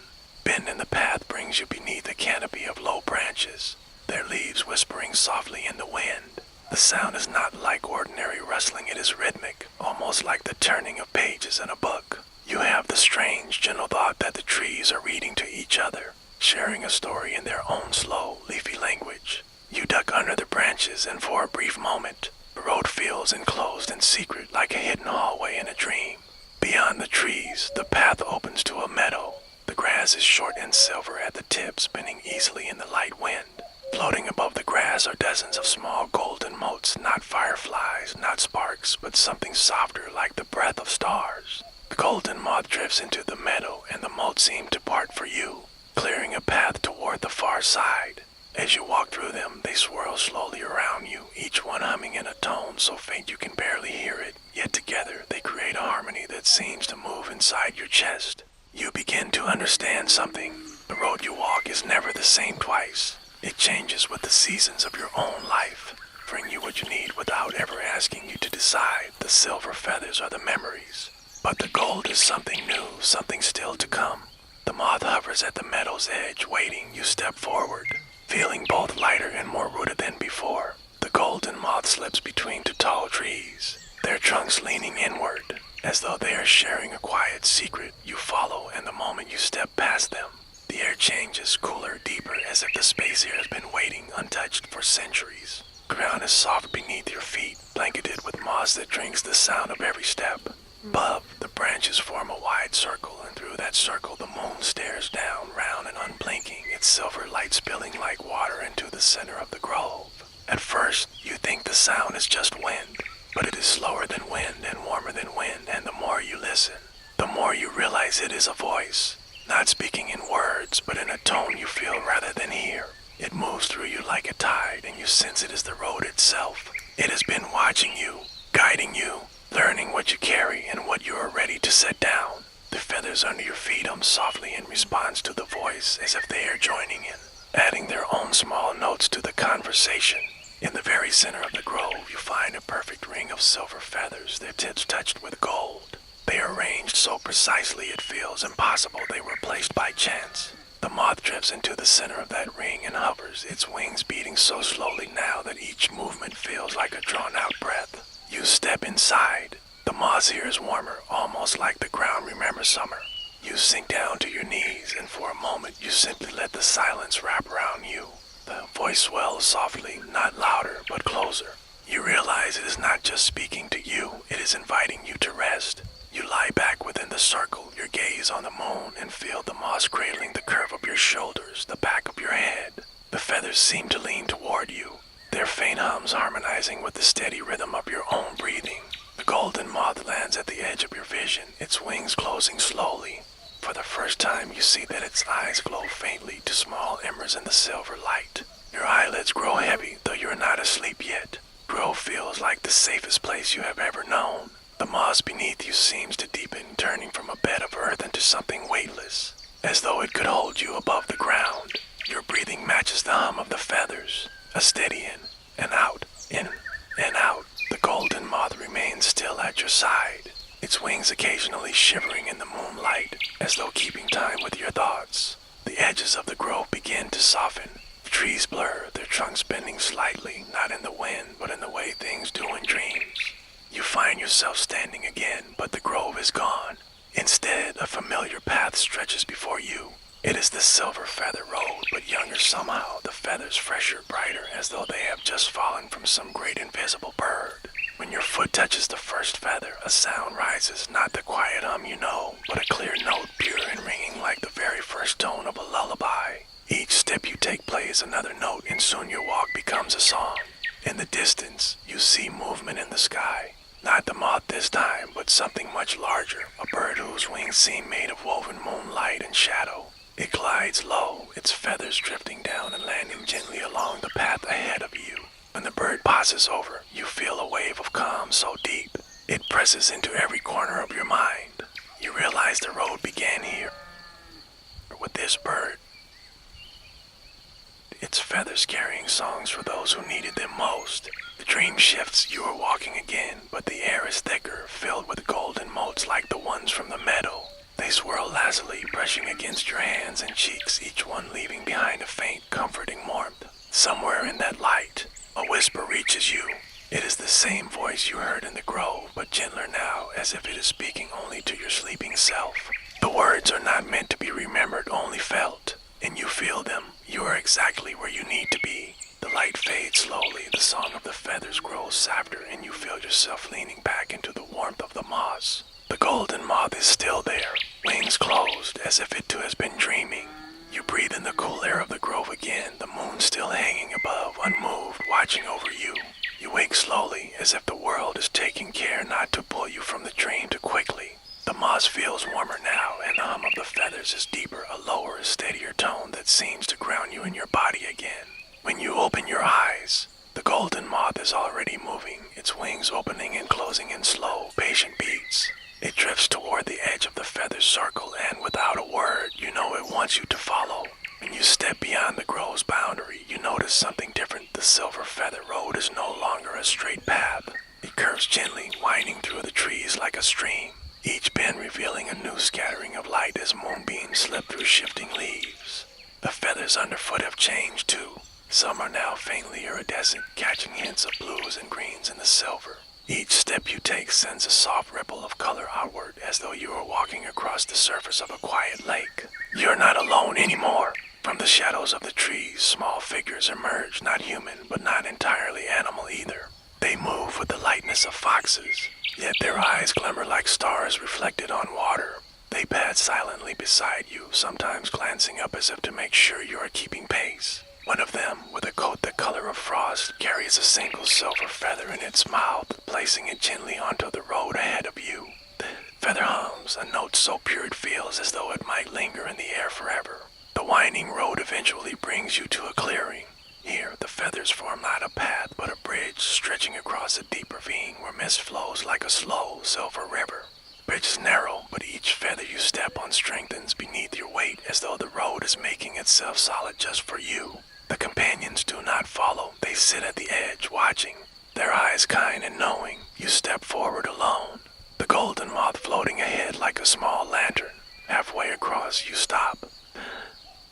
Bend in the path brings you beneath a canopy of low branches, their leaves whispering softly in the wind. The sound is not like ordinary rustling, it is rhythmic, almost like the turning of pages in a book. You have the strange, gentle thought that the trees are reading to each other, sharing a story in their own slow, leafy language. You duck under the branches, and for a brief moment, the road feels enclosed and secret like a hidden hallway in a dream. Beyond the trees, trees, the path opens to a meadow. The grass is short and silver at the tip, spinning easily in the light wind. Floating above the grass are dozens of small golden motes, not fireflies, not sparks, but something softer like the breath of stars. The golden moth drifts into the meadow, and the motes seem to part for you, clearing a path toward the far side. As you walk through them, they swirl slowly around you, each one humming in a tone so faint you can barely hear it, yet together they create a harmony that seems to move inside your chest. You begin to understand something. The road you walk is never the same twice. It changes with the seasons of your own life, bring you what you need without ever asking you to decide. The silver feathers are the memories, but the gold is something new, something still to come. The moth hovers at the meadow's edge, waiting. You step forward, feeling both lighter and more rooted than before. The golden moth slips between two tall trees, their trunks leaning inward, as though they are sharing a quiet secret. You follow, and the moment you step past them, the air changes, cooler, deeper, as if the space here has been waiting untouched for centuries. Ground is soft beneath your feet, blanketed with moss that drinks the sound of every step. Above, the branches form a wide circle, and through that circle the moon stares down, round and unblinking, its silver light spilling like water into the center of the grove. At first, you think the sound is just wind, but it is slower than wind and warmer than wind, and the more you listen, the more you realize it is a voice, not speaking in words, but in a tone you feel rather than hear. It moves through you like a tide, and you sense it is the road itself. It has been watching you, guiding you, learning what you carry and what you are ready to set down. The feathers under your feet hum softly in response to the voice, as if they are joining in, adding their own small notes to the conversation. In the very center of the grove, you find a perfect ring of silver feathers, their tips touched with gold. They are arranged so precisely it feels impossible they were placed by chance. The moth drifts into the center of that ring and hovers, its wings beating so slowly now that each movement feels like a drawn-out breath. You step inside. The moss here is warmer, almost like the ground remembers summer. You sink down to your knees, and for a moment you simply let the silence wrap around you. The voice swells softly, not louder, but closer. You realize it is not just speaking to you, it is inviting you to rest. You lie back within the circle, your gaze on the moon, and feel the moss cradling the curve of your shoulders, the back of your head. The feathers seem to lean toward you, their faint hums harmonizing with the steady rhythm of your own breathing. The golden moth lands at the edge of your vision, its wings closing slowly. For the first time you see that its eyes glow faintly to small embers in the silver light. Your eyelids grow heavy, though you are not asleep yet. Grove feels like the safest place you have ever known. The moss beneath you seems to deepen, turning from a bed of earth into something weightless, as though it could hold you above the ground. Your breathing matches the hum of the feathers, a steady in and out, in and out. The golden moth remains still at your side, its wings occasionally shivering in the moonlight, as though keeping time with your thoughts. The edges of the grove begin to soften. The trees blur, their trunks bending slightly, not in the wind, but in the way things do in dreams. You find yourself standing again, but the grove is gone. Instead, a familiar path stretches before you. It is the silver feather road, but younger somehow, the feathers fresher, brighter, as though they have just fallen from some great invisible bird. When your foot touches the first feather, a sound rises, not the quiet hum you know, but a clear note, pure and ringing like the very first tone of a lullaby. Each step you take plays another note, and soon your walk becomes a song. In the distance, you see movement in the sky. Not the moth this time, but something much larger, a bird whose wings seem made of woven moonlight and shadow. It glides low, its feathers drifting down and landing gently along the path ahead of you. When the bird passes over, you feel a wave of calm so deep, it presses into every corner of your mind. You realize the road began here, with this bird, its feathers carrying songs for those who needed them most. The dream shifts, you are walking again, but the air is thicker, filled with golden motes like the ones from the meadow. They swirl lazily, brushing against your hands and cheeks, each one leaving behind a faint, comforting warmth. Somewhere in that light, a whisper reaches you. It is the same voice you heard in the grove, but gentler now, as if it is speaking only to your sleeping self. The words are not meant to be remembered, only felt, and you feel them. You are exactly where you need to be. The light fades slowly, the song of the feathers grows softer, and you feel yourself leaning back into the warmth of the moss. The golden moth is still there, as if it too has been dreaming. You breathe in the cool air of the grove again, the moon still hanging above, unmoved, watching over you. You wake slowly, as if the world is taking care not to pull you from the dream too quickly. The moss feels warmer now, and the hum of the feathers is deeper, a lower, steadier tone that seems to ground you in your body again. When you open your eyes, the golden moth is already moving, its wings opening and closing in slow, patient beats. It drifts toward the edge of the feather circle, and without a word, you know it wants you to follow. When you step beyond the grove's boundary, you notice something different. The silver feather road is no longer a straight path. It curves gently, winding through the trees like a stream, each bend revealing a new scattering of light as moonbeams slip through shifting leaves. The feathers underfoot have changed too. Some are now faintly iridescent, catching hints of blues and greens in the silver. Each step you take sends a soft ripple of color outward, as though you are walking across the surface of a quiet lake. You're not alone anymore. From the shadows of the trees, small figures emerge, not human, but not entirely animal either. They move with the lightness of foxes, yet their eyes glimmer like stars reflected on water. They pad silently beside you, sometimes glancing up as if to make sure you are keeping pace. One of them, with a coat the color of frost, carries a single silver feather in its mouth, placing it gently onto the road ahead of you. The feather hums, a note so pure it feels as though it might linger in the air forever. The winding road eventually brings you to a clearing. Here, the feathers form not a path, but a bridge stretching across a deep ravine where mist flows like a slow, silver river. The bridge is narrow, but each feather you step on strengthens beneath your weight, as though the road is making itself solid just for you. The companions do not follow. They sit at the edge, watching, their eyes kind and knowing. You step forward alone, the golden moth floating ahead like a small lantern. Halfway across, you stop.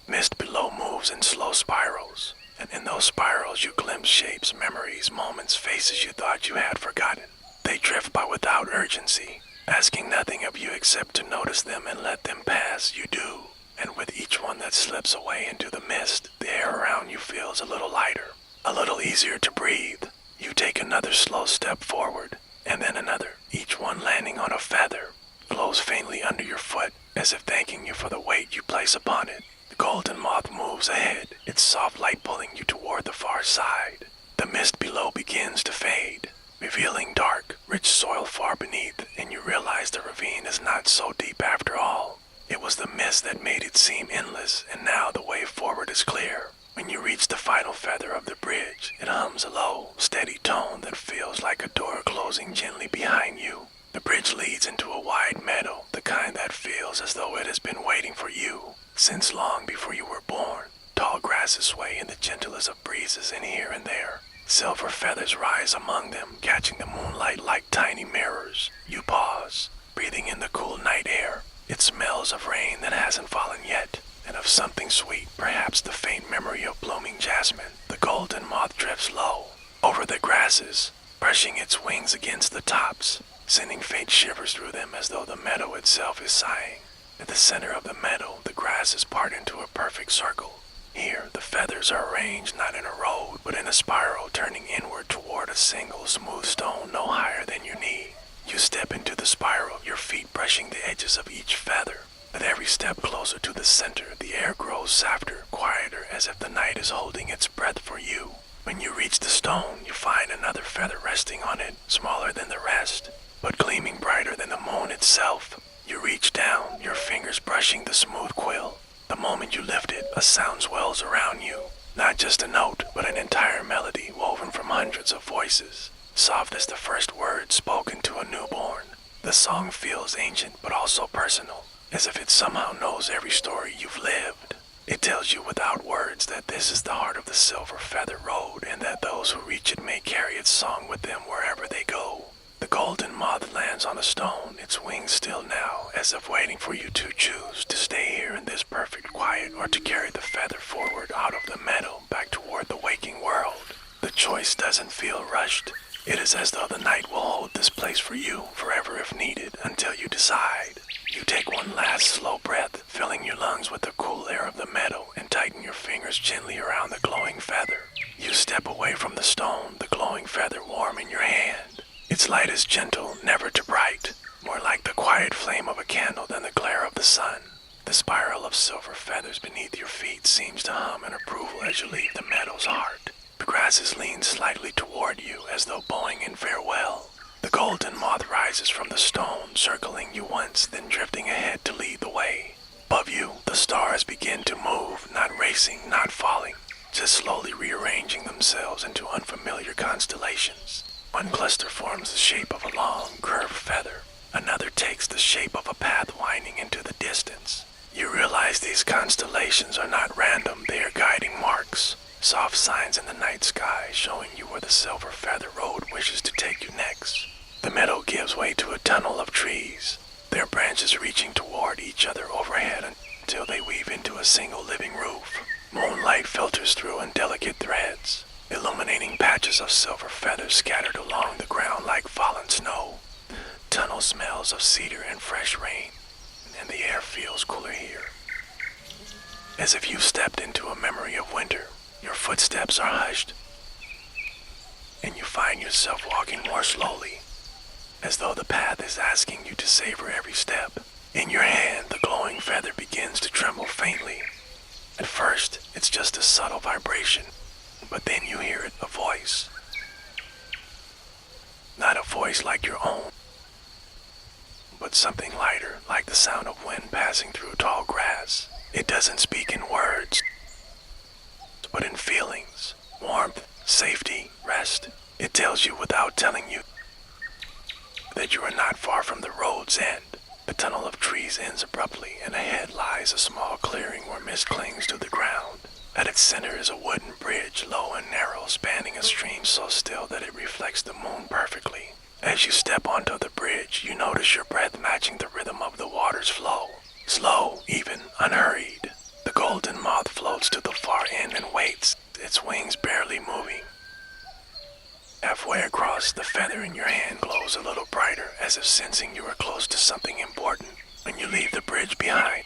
Mist below moves in slow spirals, and in those spirals you glimpse shapes, memories, moments, faces you thought you had forgotten. They drift by without urgency, asking nothing of you except to notice them and let them pass. You do. And with each one that slips away into the mist, the air around you feels a little lighter, a little easier to breathe. You take another slow step forward, and then another, each one landing on a feather, glows faintly under your foot, as if thanking you for the weight you place upon it. The golden moth moves ahead, its soft light pulling you toward the far side. The mist below begins to fade, revealing dark, rich soil far beneath, and you realize the ravine is not so deep after all. It was the mist that made it seem endless, and now the way forward is clear. When you reach the final feather of the bridge, it hums a low, steady tone that feels like a door closing gently behind you. The bridge leads into a wide meadow, the kind that feels as though it has been waiting for you since long before you were born. Tall grasses sway in the gentlest of breezes, and here and there, silver feathers rise among them, catching the moonlight like tiny mirrors. You pause, breathing in the cool night air. It smells of rain that hasn't fallen yet, and of something sweet, perhaps the faint memory of blooming jasmine. The golden moth drifts low, over the grasses, brushing its wings against the tops, sending faint shivers through them as though the meadow itself is sighing. At the center of the meadow, the grasses part into a perfect circle. Here, the feathers are arranged not in a row, but in a spiral turning inward toward a single smooth stone no higher than your knee. You step into the spiral, your feet brushing the edges of each feather. With every step closer to the center, the air grows softer, quieter, as if the night is holding its breath for you. When you reach the stone, you find another feather resting on it, smaller than the rest, but gleaming brighter than the moon itself. You reach down, your fingers brushing the smooth quill. The moment you lift it, a sound swells around you. Not just a note, but an entire melody woven from hundreds of voices, soft as the first word spoken to a newborn. The song feels ancient but also personal, as if it somehow knows every story you've lived. It tells you without words that this is the heart of the Silver Feather Road, and that those who reach it may carry its song with them wherever they go. The golden moth lands on a stone, its wings still now, as if waiting for you to choose to stay here in this perfect quiet or to carry the feather forward out of the meadow back toward the waking world. The choice doesn't feel rushed. It is as though the night will hold this place for you forever if needed until you decide. You take one last slow breath, filling your lungs with the cool air of the meadow, and tighten your fingers gently around the glowing feather. You step away from the stone, the glowing feather warm in your hand. Its light is gentle, never too bright, more like the quiet flame of a candle than the glare of the sun. The spiral of silver feathers beneath your feet seems to hum in approval as you leave the meadow's heart. The grasses lean slightly toward you as though bowing in farewell. The golden moth rises from the stone, circling you once, then drifting ahead to lead the way. Above you, the stars begin to move, not racing, not falling, just slowly rearranging themselves into unfamiliar constellations. One cluster forms the shape of a long, curved feather. Another takes the shape of a path winding into the distance. You realize these constellations are not random, they are guiding marks, soft signs in the night sky showing you where the silver feather road wishes to take you next. The meadow gives way to a tunnel of trees, their branches reaching toward each other overhead until they weave into a single living roof. Moonlight filters through in delicate threads, illuminating patches of silver feathers scattered along the ground like fallen snow. Tunnel smells of cedar and fresh rain, and the air feels cooler here. As if you've stepped into a memory of winter, your footsteps are hushed, and you find yourself walking more slowly, as though the path is asking you to savor every step. In your hand, the glowing feather begins to tremble faintly. At first, it's just a subtle vibration, but then you hear it, a voice. Not a voice like your own, but something lighter, like the sound of wind passing through tall grass. It doesn't speak in words, but in feelings, warmth, safety, rest. It tells you without telling you that you are not far from the road's end. The tunnel of trees ends abruptly, and ahead lies a small clearing where mist clings to the ground. At its center is a wooden bridge, low and narrow, spanning a stream so still that it reflects the moon perfectly. As you step onto the bridge, you notice your breath matching the rhythm of the water's flow. Slow, even, unhurried. The golden moth floats to the far end and waits, its wings barely moving. Halfway across, the feather in your hand glows a little brighter, as if sensing you are close to something important. When you leave the bridge behind,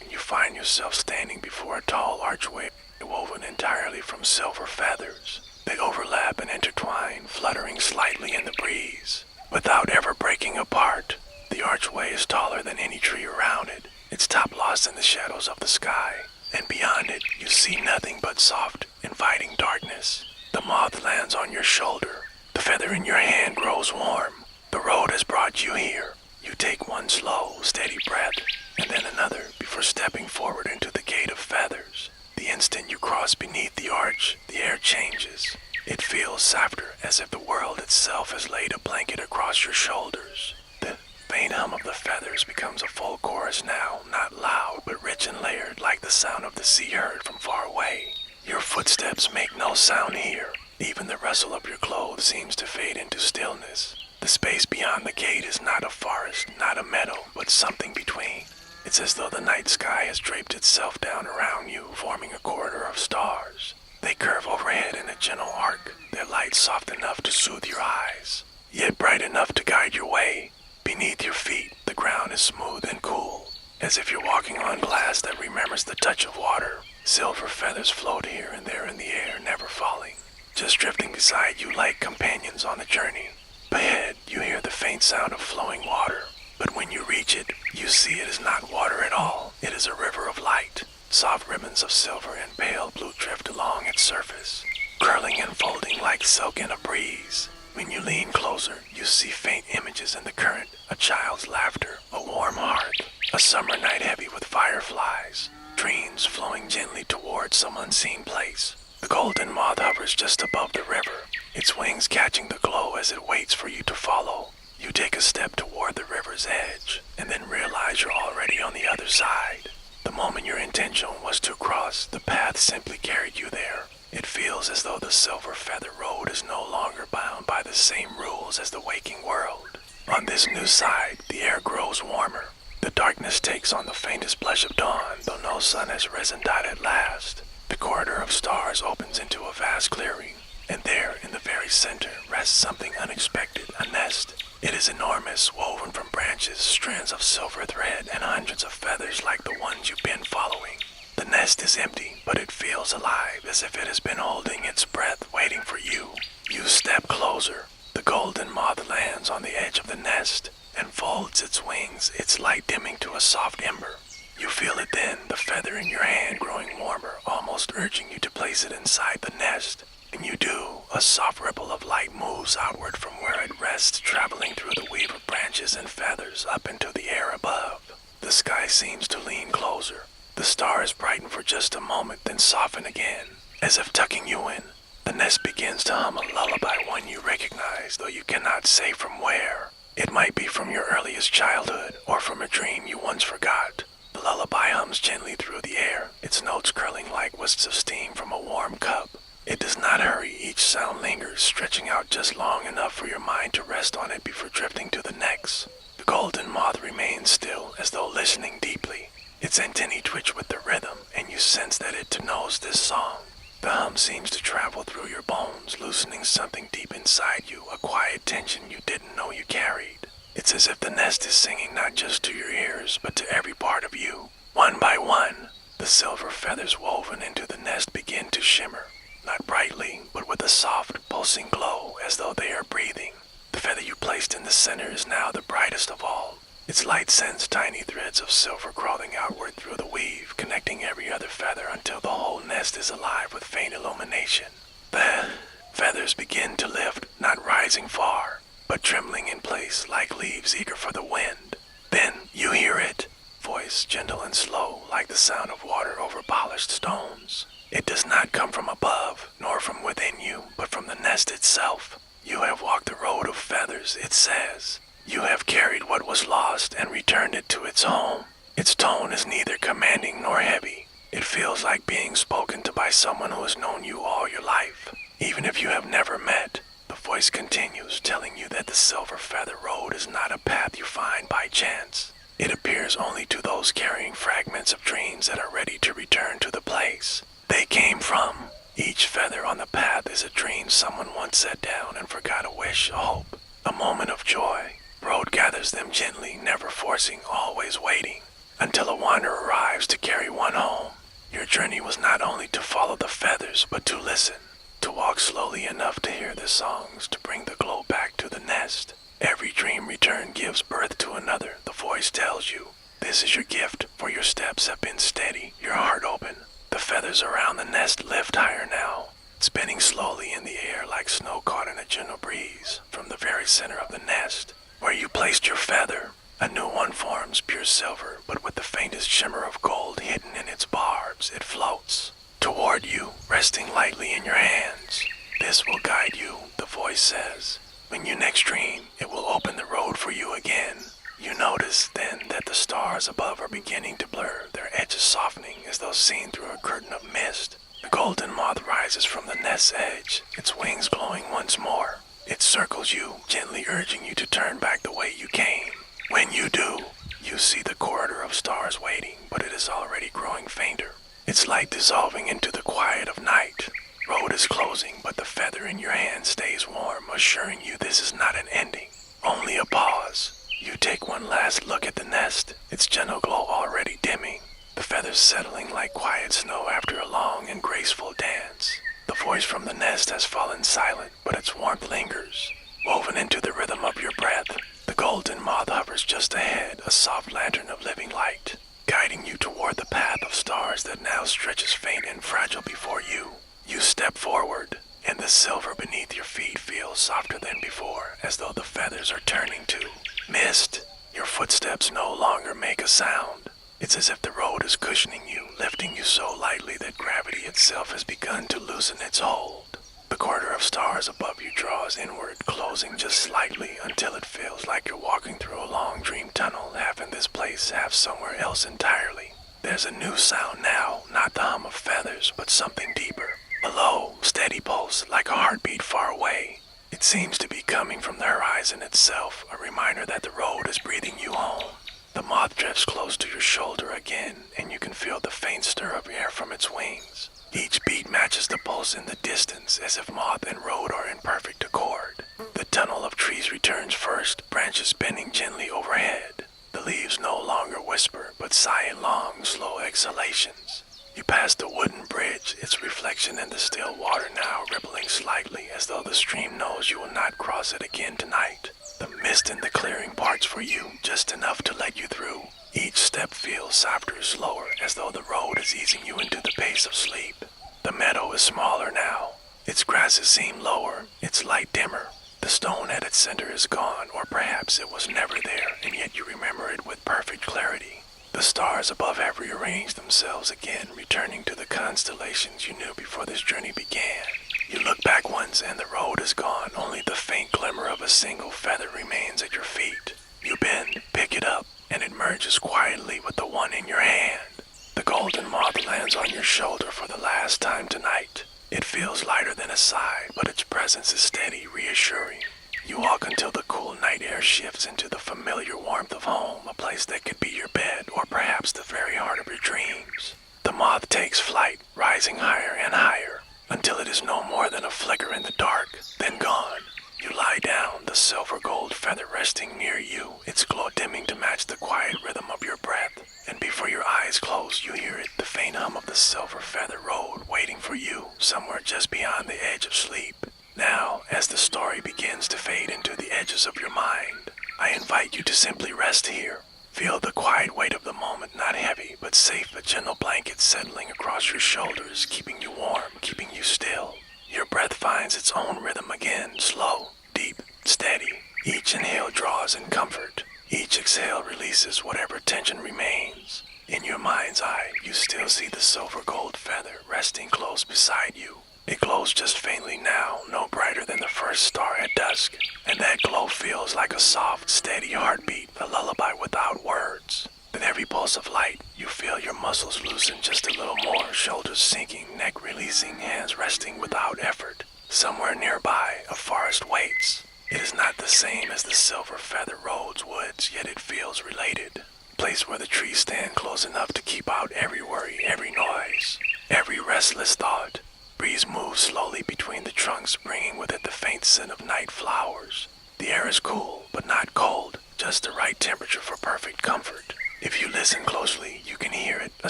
you find yourself standing before a tall archway woven entirely from silver feathers. They overlap and intertwine, fluttering slightly in the breeze. Without ever breaking apart, the archway is taller than any tree around it, its top lost in the shadows of the sky. And beyond it, you see nothing but soft, inviting darkness. The moth lands on your shoulder. The feather in your hand grows warm. The road has brought you here. You take one slow, steady breath, and then another before stepping forward into the gate of feathers. The instant you cross beneath the arch, the air changes. It feels softer, as if the world itself has laid a blanket across your shoulders. The faint hum of the feathers becomes a full chorus now, not loud, but rich and layered, like the sound of the sea heard from far away. Your footsteps make no sound here. Even the rustle of your clothes seems to fade into stillness. The space beyond the gate is not a forest, not a meadow, but something between. It's as though the night sky has draped itself down around you, forming a corridor of stars. They curve overhead in a gentle arc, their light soft enough to soothe your eyes, yet bright enough to guide your way. Beneath your feet, the ground is smooth and cool, as if you're walking on glass that remembers the touch of water. Silver feathers float here and there in the air, never falling, just drifting beside you like companions on a journey. Ahead, you hear the faint sound of flowing water, but when you reach it, you see it is not water at all. It is a river of light. Soft ribbons of silver and pale blue drift along its surface, curling and folding like silk in a breeze. When you lean closer, you see faint images in the current, a child's laughter, a warm heart, a summer night heavy with fireflies, dreams flowing gently towards some unseen place. The golden moth hovers just above the river, its wings catching the glow as it waits for you to follow. You take a step toward the river's edge, and then realize you're already on the other side. The moment your intention was to cross, the path simply carried you there. It feels as though the silver feather road is no longer bound by the same rules as the waking world. On this new side, the air grows warmer. The darkness takes on the faintest blush of dawn, though no sun has risen at last. The corridor of stars opens into a vast clearing, and there, in the very center, rests something unexpected, a nest. It is enormous, woven from branches, strands of silver thread, and hundreds of feathers like the ones you've been following. The nest is empty, but it feels alive, as if it has been holding its breath, waiting for you. You step closer. The golden moth lands on the edge of the nest, and folds its wings, its light dimming to a soft ember. You feel it then, the feather in your hand growing warmer, almost urging you to place it inside the nest. And you do. A soft ripple of light moves outward from where it rests, traveling through the weave of branches and feathers up into the air above. The sky seems to lean closer. The stars brighten for just a moment, then soften again, as if tucking you in. The nest begins to hum a lullaby, one you recognize, though you cannot say from where. It might be from your earliest childhood, or from a dream you once forgot. The lullaby hums gently through the air, its notes curling like wisps of steam from a warm cup. It does not hurry, each sound lingers, stretching out just long enough for your mind to rest on it before drifting to the next. The golden moth remains still, as though listening deeply. Its antennae twitch with the rhythm, and you sense that it knows this song. The hum seems to travel through your bones, loosening something deep inside you, a quiet tension you didn't know you carried. It's as if the nest is singing not just to your ears, but to every part of you. One by one, the silver feathers woven into the nest begin to shimmer. Not brightly, but with a soft, pulsing glow, as though they are breathing. The feather you placed in the center is now the brightest of all. Its light sends tiny threads of silver crawling outward through the weave, connecting every other feather until the whole nest is alive with faint illumination. The feathers begin to lift, not rising far, but trembling in place like leaves eager for the wind. Then you hear it, voice gentle and slow, like the sound of water over polished stones. It does not come from above, nor from within you, but from the nest itself. You have walked the road of feathers, it says. You have carried what was lost and returned it to its home. Its tone is neither commanding nor heavy. It feels like being spoken to by someone who has known you all your life. Even if you have never met, the voice continues, telling you that the silver feather road is not a path you find by chance. It appears only to those carrying fragments of dreams that are ready to return to the place they came from. Each feather on the path is a dream someone once set down and forgot, a wish, a hope, a moment of joy. Road gathers them gently, never forcing, always waiting, until a wanderer arrives to carry one home. Your journey was not only to follow the feathers, but to listen, to walk slowly enough to hear the songs, to bring the glow back to the nest. Every dream return gives birth to another, the voice tells you. This is your gift, for your steps have been steady, your heart open. The feathers around the nest lift higher now, spinning slowly in the air like snow caught in a gentle breeze. From the very center of the nest, where you placed your feather, a new one forms, pure silver, but with the faintest shimmer of gold hidden in its barbs. It floats toward you, resting lightly in your hands. This will guide you, the voice says. When you next dream, it will open the road for you again. You notice then that the stars above are beginning to blur, their edges softening as though seen through a curtain of mist. The golden moth rises from the nest's edge, its wings glowing once more. It circles you, gently urging you to turn back the way you came. When you do, you see the corridor of stars waiting, but it is already growing fainter, its light dissolving into the quiet of night. Road is closing, but the feather in your hand stays warm, assuring you this is not an ending, only a pause. You take one last look at the nest, its gentle glow already dimming, the feathers settling like quiet snow after a long and graceful dance. The voice from the nest has fallen silent, but its warmth lingers, woven into the rhythm of your breath. The golden moth hovers just ahead, a soft lantern of living light, guiding you toward the path of stars that now stretches faint and fragile before you. You step forward, and the silver beneath your feet feels softer than before, as though the feathers are turning to mist. Your footsteps no longer make a sound. It's as if the road is cushioning you, lifting you so lightly that gravity itself has begun to loosen its hold. The corridor of stars above you draws inward, closing just slightly until it feels like you're walking through a long dream tunnel, half in this place, half somewhere else entirely. There's a new sound now, not the hum of feathers, but something deeper. A low, steady pulse, like a heartbeat far away. It seems to be coming from the horizon itself, a reminder that the road is breathing you home. The moth drifts close to your shoulder again, and you can feel the faint stir of air from its wings. Each beat matches the pulse in the distance, as if moth and road are in perfect accord. The tunnel of trees returns first, branches bending gently overhead. The leaves no longer whisper, but sigh in long, slow exhalations. You pass the wooden bridge, its reflection in the still water now rippling slightly, as though the stream knows you will not cross it again tonight. The mist in the clearing parts for you, just enough to let you through. Each step feels softer, slower, as though the road is easing you into the pace of sleep. The meadow is smaller now. Its grasses seem lower, its light dimmer. The stone at its center is gone, or perhaps it was never there, and yet you remember it with perfect clarity. The stars above have rearranged themselves again, returning to the constellations you knew before this journey began. You look back once and the road is gone, only the faint glimmer of a single feather remains at your feet. You bend, pick it up, and it merges quietly with the one in your hand. The golden moth lands on your shoulder for the last time tonight. It feels lighter than a sigh, but its presence is steady, reassuring. You walk until the cool night air shifts into the familiar warmth of home, a place that could be your bed or perhaps the very heart of your dreams. The moth takes flight, rising higher and higher, until it is no more than a flicker in the dark, then gone. You lie down, the silver gold feather resting near you, its glow dimming to match the quiet rhythm of your breath. And before your eyes close, you hear it, the faint hum of the silver feather road waiting for you, somewhere just beyond the edge of sleep. Now, as the story begins to fade into the edges of your mind, I invite you to simply rest here. Feel the quiet weight of the moment, not heavy, but safe, a gentle blanket settling across your shoulders, keeping you warm, keeping you still. Your breath finds its own rhythm again, slow, deep, steady. Each inhale draws in comfort. Each exhale releases whatever tension remains. In your mind's eye, you still see the silver gold feather resting close beside you. It glows just faintly now, no brighter than the first star at dusk, and that glow feels like a soft, steady heartbeat, a lullaby without words. With every pulse of light, you feel your muscles loosen just a little more, shoulders sinking, neck releasing, hands resting without effort. Somewhere nearby, a forest waits. It is not the same as the silver feather road's woods, yet it feels related. A place where the trees stand close enough to keep out every worry, every noise, every restless thought. Breeze moves slowly between the trunks, bringing with it the faint scent of night flowers. The air is cool, but not cold, just the right temperature for perfect comfort. If you listen closely, you can hear it, a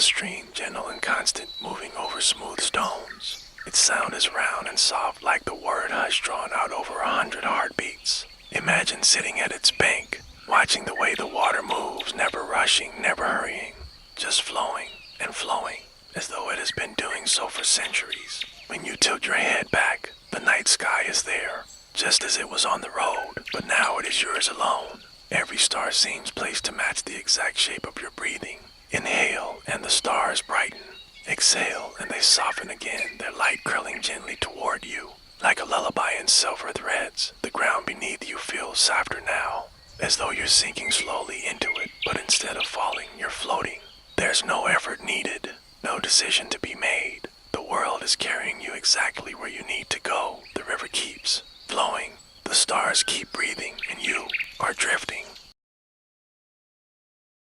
stream, gentle and constant, moving over smooth stones. Its sound is round and soft like the word hush drawn out over 100 heartbeats. Imagine sitting at its bank, watching the way the water moves, never rushing, never hurrying, just flowing and flowing, as though it has been doing so for centuries. When you tilt your head back, the night sky is there, just as it was on the road, but now it is yours alone. Every star seems placed to match the exact shape of your breathing. Inhale, and the stars brighten. Exhale, and they soften again, their light curling gently toward you. Like a lullaby in silver threads, the ground beneath you feels softer now, as though you're sinking slowly into it, but instead of falling, you're floating. There's no effort needed, no decision to be made. The world is carrying you exactly where you need to go. The river keeps flowing. The stars keep breathing, and you are drifting.